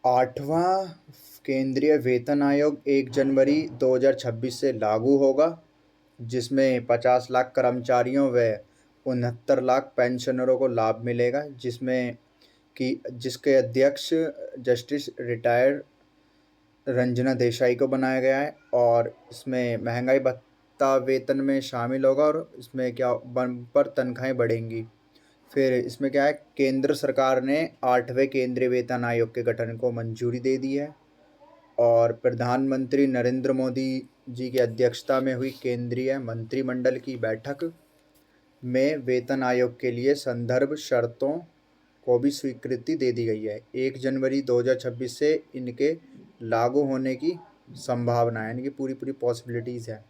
8वां केंद्रीय वेतन आयोग 1 जनवरी 2026 से लागू होगा, जिसमें 50 लाख कर्मचारियों व 69 लाख पेंशनरों को लाभ मिलेगा, जिसके अध्यक्ष जस्टिस रिटायर्ड रंजना देसाई को बनाया गया है। और इसमें महंगाई भत्ता वेतन में शामिल होगा और इसमें क्या बम्पर तनख्वाहें बढ़ेंगी। फिर इसमें क्या है, केंद्र सरकार ने 8वें केंद्रीय वेतन आयोग के गठन को मंजूरी दे दी है और प्रधानमंत्री नरेंद्र मोदी जी की अध्यक्षता में हुई केंद्रीय मंत्रिमंडल की बैठक में वेतन आयोग के लिए संदर्भ शर्तों को भी स्वीकृति दे दी गई है। 1 जनवरी 2026 से इनके लागू होने की संभावना है, यानी कि पूरी पॉसिबिलिटीज़ है।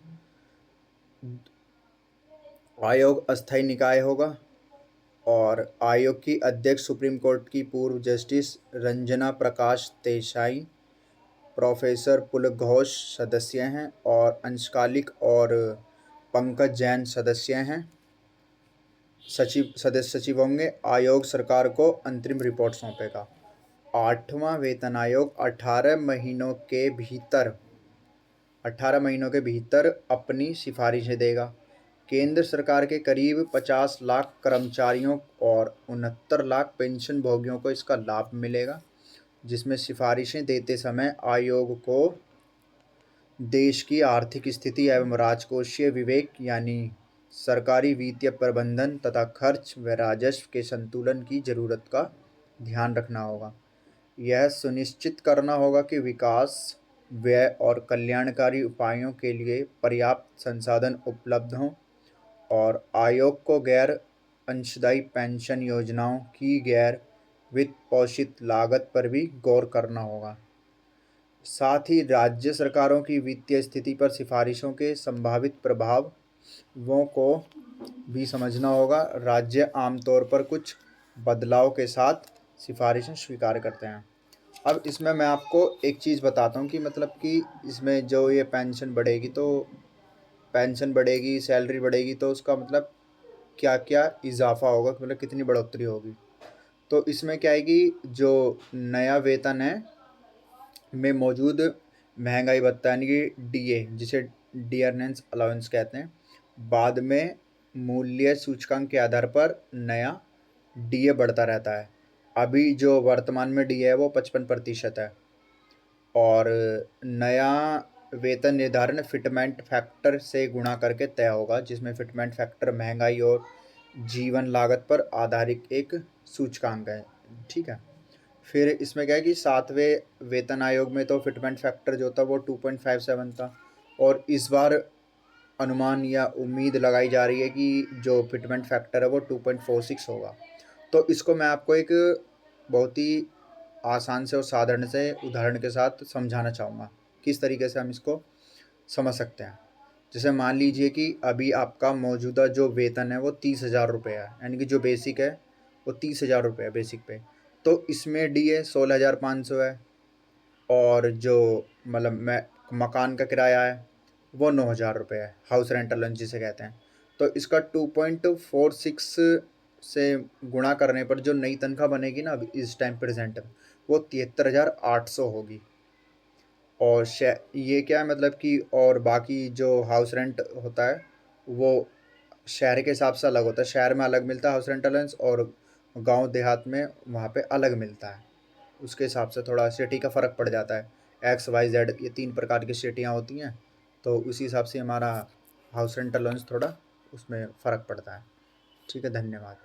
आयोग अस्थायी निकाय होगा और आयोग की अध्यक्ष सुप्रीम कोर्ट की पूर्व जस्टिस रंजना प्रकाश देसाई, प्रोफेसर पुलक घोष सदस्य हैं और अंशकालिक और पंकज जैन सदस्य हैं। सदस्य सचिव होंगे। आयोग सरकार को अंतरिम रिपोर्ट सौंपेगा। 8वां वेतन आयोग 18 महीनों के भीतर अपनी सिफारिशें देगा। केंद्र सरकार के करीब 50 लाख कर्मचारियों और 69 लाख पेंशन भोगियों को इसका लाभ मिलेगा, जिसमें सिफारिशें देते समय आयोग को देश की आर्थिक स्थिति एवं राजकोषीय विवेक यानी सरकारी वित्तीय प्रबंधन तथा खर्च व राजस्व के संतुलन की जरूरत का ध्यान रखना होगा। यह सुनिश्चित करना होगा कि विकास, व्यय और कल्याणकारी उपायों के लिए पर्याप्त संसाधन उपलब्ध हों और आयोग को गैर अंशदायी पेंशन योजनाओं की गैर वित्त पोषित लागत पर भी गौर करना होगा। साथ ही राज्य सरकारों की वित्तीय स्थिति पर सिफारिशों के संभावित प्रभावों को भी समझना होगा। राज्य आमतौर पर कुछ बदलाव के साथ सिफारिशें स्वीकार करते हैं। अब इसमें मैं आपको एक चीज़ बताता हूँ कि मतलब कि इसमें जो ये पेंशन बढ़ेगी, सैलरी बढ़ेगी, तो उसका मतलब क्या क्या इजाफा होगा, मतलब कितनी बढ़ोतरी होगी। तो इसमें क्या है कि जो नया वेतन है में मौजूद महंगाई भत्ता यानी कि डीए, जिसे डियरनेस अलाउंस कहते हैं, बाद में मूल्य सूचकांक के आधार पर नया डीए बढ़ता रहता है। अभी जो वर्तमान में डीए है वो 55% है और नया वेतन निर्धारण फिटमेंट फैक्टर से गुणा करके तय होगा, जिसमें फिटमेंट फैक्टर महंगाई और जीवन लागत पर आधारित एक सूचकांक है। ठीक है। फिर इसमें क्या है कि 7वें वेतन आयोग में तो फिटमेंट फैक्टर जो था वो 2.57 था और इस बार अनुमान या उम्मीद लगाई जा रही है कि जो फिटमेंट फैक्टर है वो 2.46 होगा। तो इसको मैं आपको एक बहुत ही आसान से और साधारण से उदाहरण के साथ समझाना चाहूँगा, किस तरीके से हम इसको समझ सकते हैं। जैसे मान लीजिए कि अभी आपका मौजूदा जो वेतन है वो 30,000 रुपये है, यानी कि जो बेसिक है वो 30,000 रुपये है बेसिक पे। तो इसमें डीए 16,500 है और जो मतलब मकान का किराया है वो 9,000 रुपये है, हाउस रेंट अलाउंस जिसे कहते हैं। तो इसका 2.46 से गुणा करने पर जो नई तनख्वाह बनेगी ना अभी इस टाइम प्रेजेंट में, वो 73,800 होगी। और ये क्या है मतलब कि और बाकी जो हाउस रेंट होता है वो शहर के हिसाब से अलग होता है। शहर में अलग मिलता है हाउस रेंट अलाउंस और गांव देहात में वहाँ पे अलग मिलता है। उसके हिसाब से थोड़ा सिटी का फ़र्क पड़ जाता है। XYZ ये 3 प्रकार की सिटियाँ होती हैं, तो उसी हिसाब से हमारा हाउस रेंट अलाउंस थोड़ा उसमें फ़र्क पड़ता है। ठीक है, धन्यवाद।